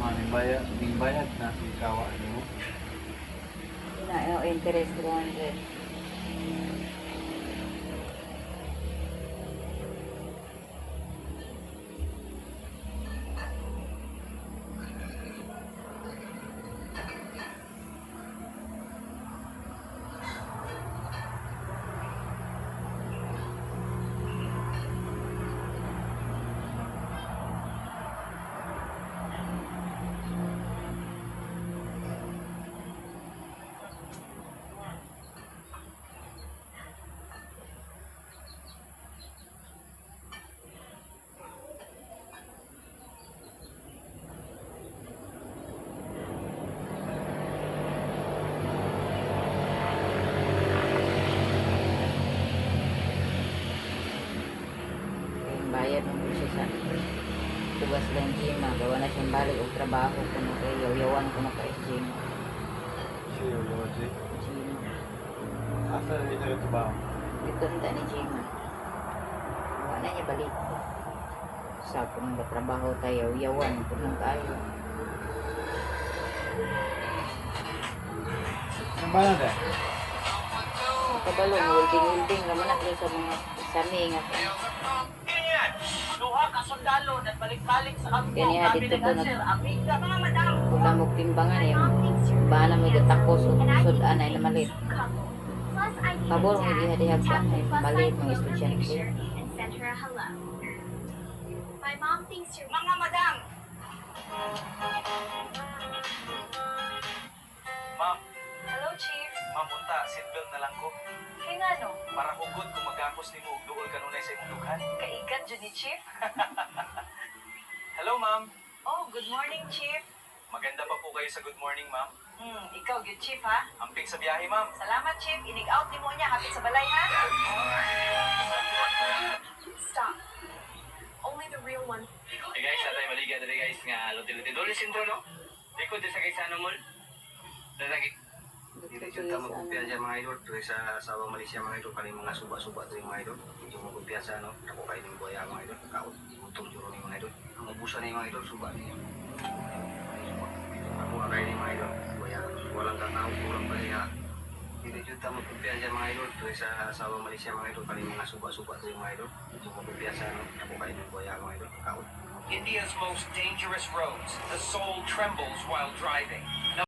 May bayad na ikaw ano. Yung interest 300. Bayad ng siya sa tugas lang gym. Gawa na siyang balik o trabaho ko na kayo. Yawan ko na kayo sa gym. Siya yung lote. Gym. Asa na ito yung trabaho? Dito na ni gym. Gawa na niya balik. Sa kung trabaho tayo, yawan ko lang tayo. Ang bayad eh? Kabalong, welding naman natin sa mga sami nga. Duha ka sundalo at balik-balik sa kampo. Kaya niya dito ko Amiga mga madam. wala mo timbangan eh. Bana mo gatakos o sudan ay namalit. Pabor mo gihadihag ka ay malit mga estudyante. My mom thinks you're Mga madam. Ma'am, Hello, Chief. ma'am unta, seatbelt na lang ko. Kaya nga no, Para hugod kung magakos ni mo, duol kanunay sa imong dughan. kaigan dyan ni Chief. Hello, ma'am. Oh, good morning, Chief. Maganda pa po kayo sa good morning, ma'am. Ikaw, good Chief, ha? Amping sa biyahe, ma'am. Salamat, Chief. Inig-out ni mo niya. Hapit sa balay, ha? Stop. Only the real one. Hey guys, sa tayo maliga dali guys nga luti-luti dole sinto no. Likod sa Kaisano Mall. Lalagi. Dito Hindi sa dyan magkumpiyan dyan mga idol. Tuloy sa Sabang Malaysia mga idol. Kaling mga suba-suba ito yung mga idol. Hindi mo magkumpiyan sa ano. Ako kayo ng buhaya mga idol. Kaot. Utong juro ni mga idol. Ang ubusan ni mga idol. Suba niya. Ako ang kayo ni mga idol. Buhaya. Walang kakao. Kurang ba niya. Hindi dyan magkumpiyan dyan mga idol. Tuloy sa Sabang Malaysia mga idol. Kaling mga suba-suba ito yung mga idol. Hindi mo magkumpiyan sa ano. Ako kayo ng buhaya mga idol. Kaot. India's most dangerous roads. The soul trembles while driving.